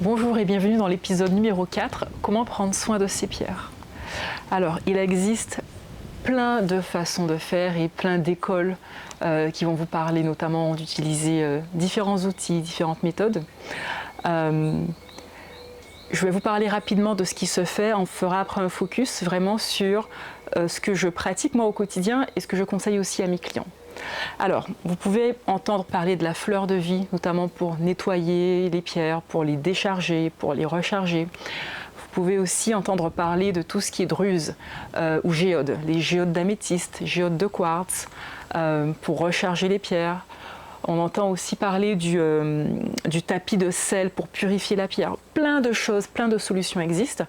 Bonjour et bienvenue dans l'épisode numéro 4, comment prendre soin de ses pierres. Alors, il existe plein de façons de faire et plein d'écoles qui vont vous parler notamment d'utiliser différents outils, différentes méthodes. Je vais vous parler rapidement de ce qui se fait, on fera après un focus vraiment sur ce que je pratique moi au quotidien et ce que je conseille aussi à mes clients. Alors, vous pouvez entendre parler de la fleur de vie, notamment pour nettoyer les pierres, pour les décharger, pour les recharger. Vous pouvez aussi entendre parler de tout ce qui est druse ou géode, les géodes d'améthyste, géodes de quartz, pour recharger les pierres. On entend aussi parler du tapis de sel pour purifier la pierre. Plein de choses, plein de solutions existent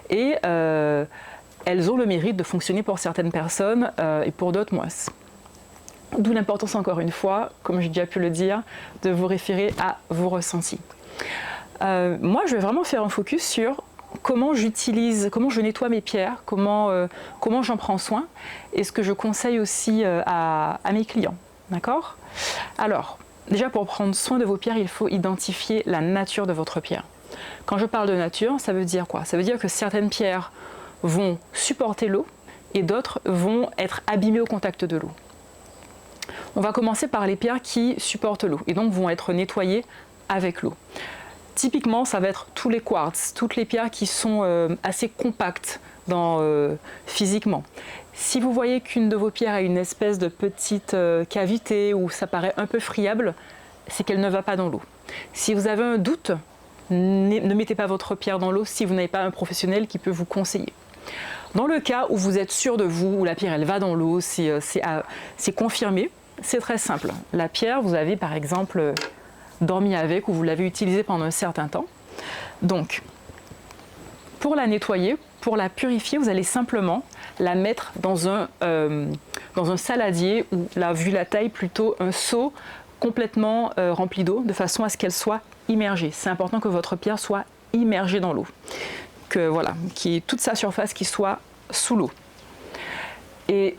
et elles ont le mérite de fonctionner pour certaines personnes et pour d'autres moins. D'où l'importance, encore une fois, comme j'ai déjà pu le dire, de vous référer à vos ressentis. Moi, je vais vraiment faire un focus sur comment je nettoie mes pierres, comment j'en prends soin et ce que je conseille aussi à mes clients. D'accord ? Alors, déjà pour prendre soin de vos pierres, il faut identifier la nature de votre pierre. Quand je parle de nature, ça veut dire quoi ? Ça veut dire que certaines pierres vont supporter l'eau et d'autres vont être abîmées au contact de l'eau. On va commencer par les pierres qui supportent l'eau et donc vont être nettoyées avec l'eau. Typiquement, ça va être tous les quartz, toutes les pierres qui sont assez compactes physiquement. Si vous voyez qu'une de vos pierres a une espèce de petite cavité ou ça paraît un peu friable, c'est qu'elle ne va pas dans l'eau. Si vous avez un doute, ne mettez pas votre pierre dans l'eau si vous n'avez pas un professionnel qui peut vous conseiller. Dans le cas où vous êtes sûr de vous, où la pierre elle va dans l'eau, c'est confirmé, c'est très simple. La pierre, vous avez par exemple dormi avec ou vous l'avez utilisée pendant un certain temps. Donc, pour la nettoyer, pour la purifier, vous allez simplement la mettre dans un saladier ou, là, vu la taille, plutôt un seau complètement rempli d'eau, de façon à ce qu'elle soit immergée. C'est important que votre pierre soit immergée dans l'eau. Que voilà, qu'il y ait toute sa surface qui soit sous l'eau. Et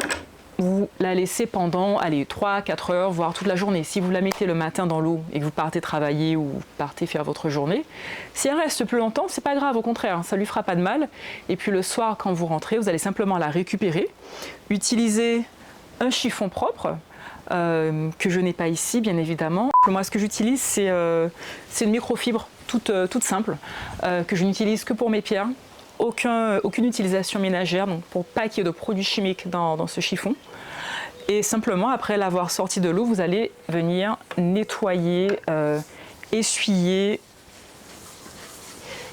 vous la laissez pendant 3-4 heures, voire toute la journée. Si vous la mettez le matin dans l'eau et que vous partez travailler ou vous partez faire votre journée, si elle reste plus longtemps, c'est pas grave, au contraire, ça lui fera pas de mal. Et puis le soir, quand vous rentrez, vous allez simplement la récupérer, utiliser un chiffon propre, que je n'ai pas ici, bien évidemment. Moi, ce que j'utilise, c'est une microfibre toute simple, que je n'utilise que pour mes pierres. Aucune utilisation ménagère, donc pour pas qu'il y ait de produits chimiques dans ce chiffon. Et simplement, après l'avoir sorti de l'eau, vous allez venir nettoyer, essuyer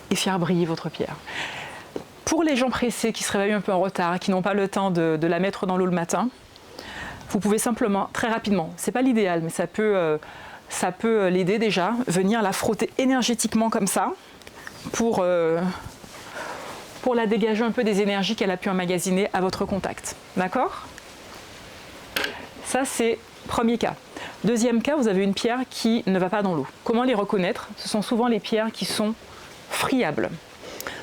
et faire briller votre pierre. Pour les gens pressés qui se réveillent un peu en retard, qui n'ont pas le temps de la mettre dans l'eau le matin, vous pouvez simplement, très rapidement, c'est pas l'idéal, mais ça peut l'aider déjà, venir la frotter énergétiquement comme ça pour la dégager un peu des énergies qu'elle a pu emmagasiner à votre contact. D'accord ? Ça, c'est premier cas. Deuxième cas, vous avez une pierre qui ne va pas dans l'eau. Comment les reconnaître ? Ce sont souvent les pierres qui sont friables.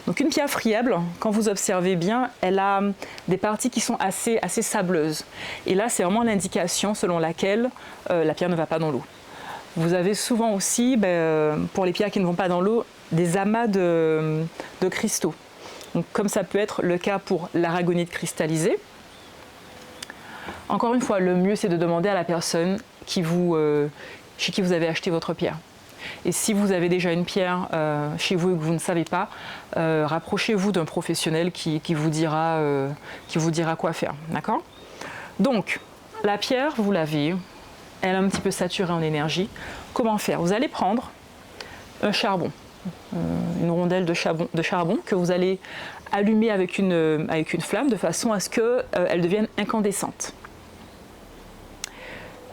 Donc une pierre friable, quand vous observez bien, elle a des parties qui sont assez sableuses. Et là, c'est vraiment l'indication selon laquelle la pierre ne va pas dans l'eau. Vous avez souvent aussi, pour les pierres qui ne vont pas dans l'eau, des amas de cristaux. Donc, comme ça peut être le cas pour l'aragonite cristallisée. Encore une fois, le mieux c'est de demander à la personne chez qui vous avez acheté votre pierre. Et si vous avez déjà une pierre chez vous et que vous ne savez pas, rapprochez-vous d'un professionnel qui vous dira quoi faire. D'accord ? Donc, la pierre, vous l'avez, elle est un petit peu saturée en énergie. Comment faire ? Vous allez prendre un charbon. Une rondelle de charbon que vous allez allumer avec une flamme de façon à ce qu'elle devienne incandescente.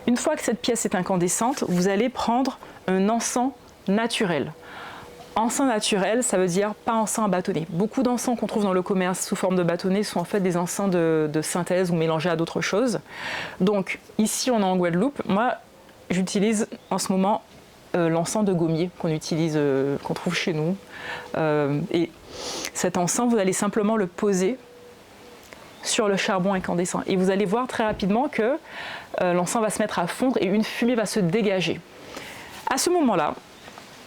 Une fois que cette pièce est incandescente, vous allez prendre un encens naturel. Encens naturel, ça veut dire pas encens à bâtonnet. Beaucoup d'encens qu'on trouve dans le commerce sous forme de bâtonnet sont en fait des encens de synthèse ou mélangés à d'autres choses. Donc ici on est en Guadeloupe. Moi j'utilise en ce moment l'encens de gommier qu'on trouve chez nous. Et cet encens, vous allez simplement le poser sur le charbon incandescent. Et vous allez voir très rapidement que l'encens va se mettre à fondre et une fumée va se dégager. À ce moment-là,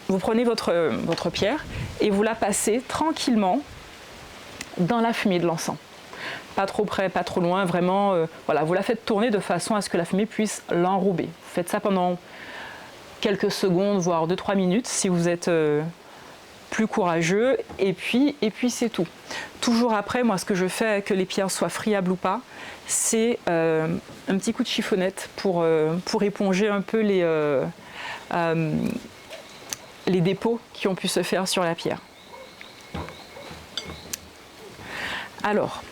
vous prenez votre pierre et vous la passez tranquillement dans la fumée de l'encens. Pas trop près, pas trop loin, vraiment, voilà, vous la faites tourner de façon à ce que la fumée puisse l'enrober. Vous faites ça pendant quelques secondes, voire 2-3 minutes si vous êtes plus courageux, et puis c'est tout. Toujours après, moi ce que je fais, que les pierres soient friables ou pas, c'est un petit coup de chiffonnette pour éponger un peu les dépôts qui ont pu se faire sur la pierre. Alors,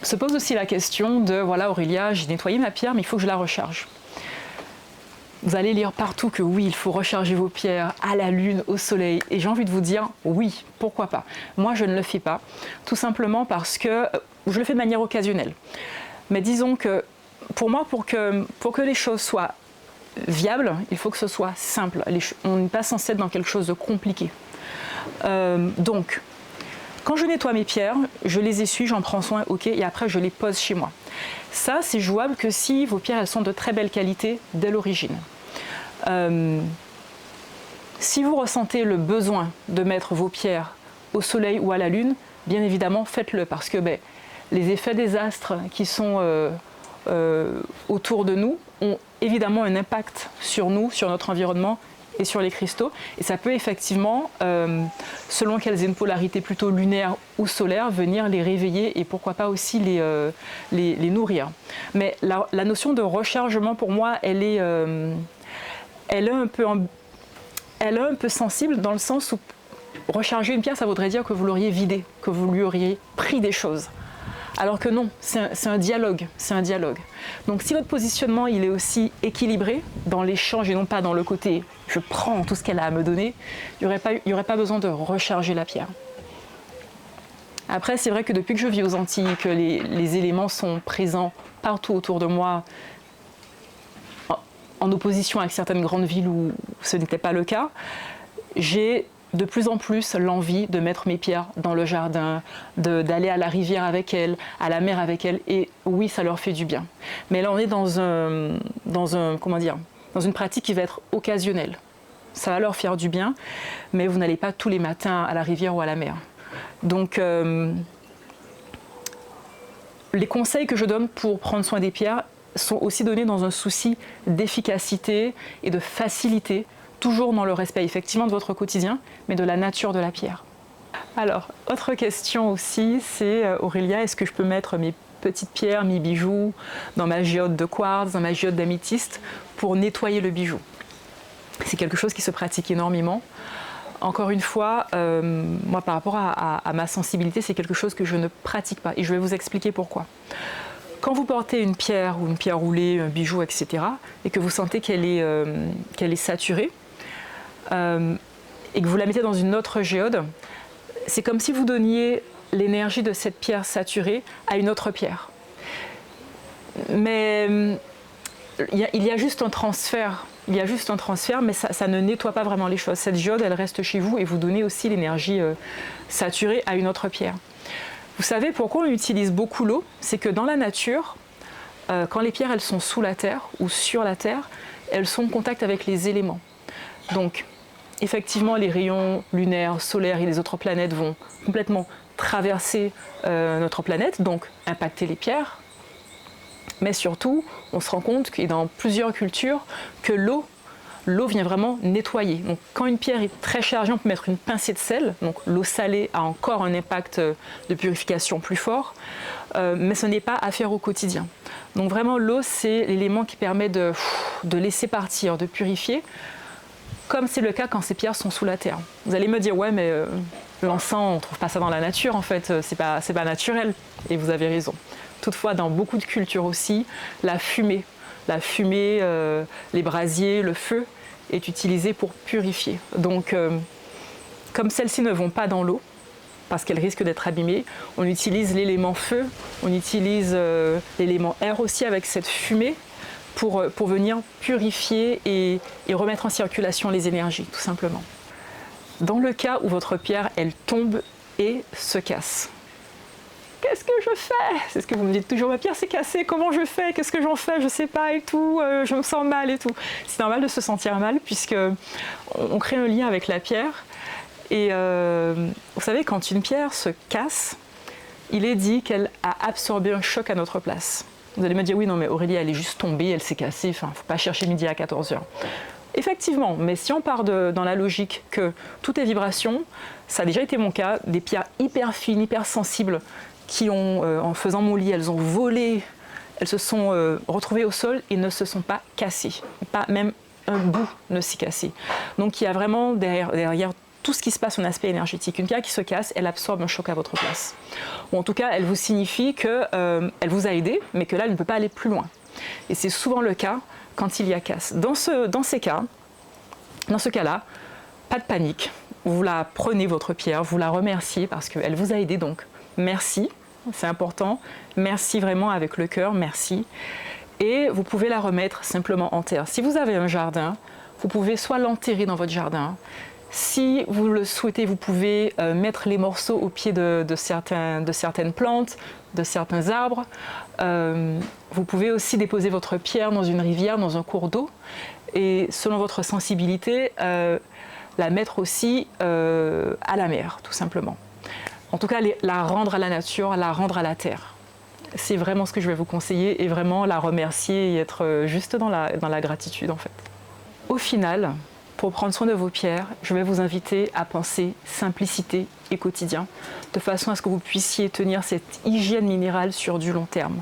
se pose aussi la question de, voilà Aurélia, j'ai nettoyé ma pierre, mais il faut que je la recharge. Vous allez lire partout que oui, il faut recharger vos pierres à la lune, au soleil. Et j'ai envie de vous dire, oui, pourquoi pas. Moi, je ne le fais pas, tout simplement parce que je le fais de manière occasionnelle. Mais disons que, pour moi, pour que les choses soient viables, il faut que ce soit simple. On n'est pas censé être dans quelque chose de compliqué. Donc, quand je nettoie mes pierres, je les essuie, j'en prends soin, ok, et après je les pose chez moi. Ça, c'est jouable que si vos pierres elles sont de très belle qualité dès l'origine. Si vous ressentez le besoin de mettre vos pierres au soleil ou à la lune, bien évidemment faites-le, parce que les effets des astres qui sont autour de nous ont évidemment un impact sur nous, sur notre environnement et sur les cristaux, et ça peut effectivement, selon qu'elles aient une polarité plutôt lunaire ou solaire, venir les réveiller et pourquoi pas aussi les nourrir. Mais la notion de rechargement pour moi, elle est un peu sensible, dans le sens où recharger une pierre, ça voudrait dire que vous l'auriez vidée, que vous lui auriez pris des choses. Alors que non, c'est un dialogue, c'est un dialogue. Donc si votre positionnement il est aussi équilibré dans l'échange et non pas dans le côté je prends tout ce qu'elle a à me donner, il n'y aurait pas besoin de recharger la pierre. Après, c'est vrai que depuis que je vis aux Antilles, que les éléments sont présents partout autour de moi, en opposition avec certaines grandes villes où ce n'était pas le cas, j'ai de plus en plus l'envie de mettre mes pierres dans le jardin, d'aller à la rivière avec elles, à la mer avec elles, et oui, ça leur fait du bien. Mais là, on est dans une pratique qui va être occasionnelle. Ça va leur faire du bien, mais vous n'allez pas tous les matins à la rivière ou à la mer. Donc, les conseils que je donne pour prendre soin des pierres sont aussi donnés dans un souci d'efficacité et de facilité, toujours dans le respect effectivement de votre quotidien, mais de la nature de la pierre. Alors, autre question aussi, c'est Aurélia, est-ce que je peux mettre mes petites pierres, mes bijoux dans ma géode de quartz, dans ma géode d'améthyste pour nettoyer le bijou? C'est quelque chose qui se pratique énormément. Encore une fois, moi par rapport à ma sensibilité, c'est quelque chose que je ne pratique pas et je vais vous expliquer pourquoi. Quand vous portez une pierre ou une pierre roulée, un bijou, etc., et que vous sentez qu'elle est saturée, et que vous la mettez dans une autre géode, c'est comme si vous donniez l'énergie de cette pierre saturée à une autre pierre. Mais il y a juste un transfert, mais ça ne nettoie pas vraiment les choses. Cette géode, elle reste chez vous et vous donnez aussi l'énergie saturée à une autre pierre. Vous savez pourquoi on utilise beaucoup l'eau? C'est que dans la nature, quand les pierres elles sont sous la terre ou sur la terre, elles sont en contact avec les éléments. Donc, effectivement, les rayons lunaires, solaires et les autres planètes vont complètement traverser notre planète, donc impacter les pierres. Mais surtout, on se rend compte que dans plusieurs cultures, que l'eau vient vraiment nettoyer. Donc, quand une pierre est très chargée, on peut mettre une pincée de sel. Donc, l'eau salée a encore un impact de purification plus fort, mais ce n'est pas à faire au quotidien. Donc, vraiment, l'eau, c'est l'élément qui permet de laisser partir, de purifier, comme c'est le cas quand ces pierres sont sous la terre. Vous allez me dire, ouais, mais l'encens, on ne trouve pas ça dans la nature, en fait, c'est pas naturel. Et vous avez raison. Toutefois, dans beaucoup de cultures aussi, la fumée, les brasiers, le feu est utilisé pour purifier. Donc, comme celles-ci ne vont pas dans l'eau, parce qu'elles risquent d'être abîmées, on utilise l'élément feu, on utilise l'élément air aussi avec cette fumée pour venir purifier et remettre en circulation les énergies, tout simplement. Dans le cas où votre pierre, elle tombe et se casse, qu'est-ce que je fais? C'est ce que vous me dites toujours, ma pierre s'est cassée, comment je fais? Qu'est-ce que j'en fais? Je sais pas et tout, je me sens mal et tout. C'est normal de se sentir mal puisque on crée un lien avec la pierre. Et vous savez, quand une pierre se casse, il est dit qu'elle a absorbé un choc à notre place. Vous allez me dire, oui, non, mais Aurélie, elle est juste tombée, elle s'est cassée, enfin, il ne faut pas chercher midi à 14h. Effectivement, mais si on part dans la logique que tout est vibration, ça a déjà été mon cas, des pierres hyper fines, hyper sensibles, qui ont, en faisant mon lit, elles ont volé, elles se sont retrouvées au sol et ne se sont pas cassées. Pas même un bout ne s'est cassé. Donc il y a vraiment derrière tout ce qui se passe en aspect énergétique. Une pierre qui se casse, elle absorbe un choc à votre place. Ou en tout cas, elle vous signifie qu'elle vous a aidé, mais que là, elle ne peut pas aller plus loin. Et c'est souvent le cas quand il y a casse. Dans ce cas-là, pas de panique. Vous la prenez, votre pierre, vous la remerciez parce qu'elle vous a aidé, donc merci, c'est important. Merci vraiment avec le cœur, merci. Et vous pouvez la remettre simplement en terre. Si vous avez un jardin, vous pouvez soit l'enterrer dans votre jardin. Si vous le souhaitez, vous pouvez mettre les morceaux au pied de certaines plantes, de certains arbres. Vous pouvez aussi déposer votre pierre dans une rivière, dans un cours d'eau. Et selon votre sensibilité, la mettre aussi à la mer, tout simplement. En tout cas, la rendre à la nature, la rendre à la terre. C'est vraiment ce que je vais vous conseiller et vraiment la remercier et être juste dans la gratitude en fait. Au final, pour prendre soin de vos pierres, je vais vous inviter à penser simplicité et quotidien, de façon à ce que vous puissiez tenir cette hygiène minérale sur du long terme.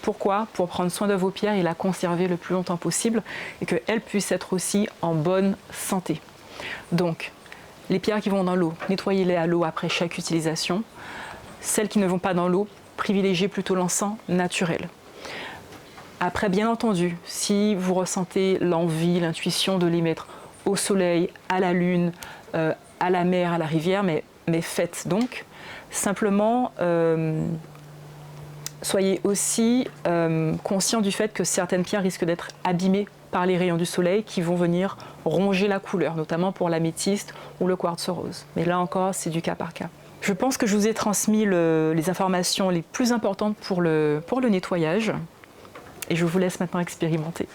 Pourquoi? Pour prendre soin de vos pierres et la conserver le plus longtemps possible et qu'elles puissent être aussi en bonne santé. Donc, les pierres qui vont dans l'eau, nettoyez-les à l'eau après chaque utilisation. Celles qui ne vont pas dans l'eau, privilégiez plutôt l'encens naturel. Après, bien entendu, si vous ressentez l'envie, l'intuition de les mettre au soleil, à la lune, à la mer, à la rivière, mais faites donc. Simplement, soyez aussi conscient du fait que certaines pierres risquent d'être abîmées par les rayons du soleil qui vont venir ronger la couleur, notamment pour l'améthyste ou le quartz rose. Mais là encore, c'est du cas par cas. Je pense que je vous ai transmis les informations les plus importantes pour le nettoyage et je vous laisse maintenant expérimenter.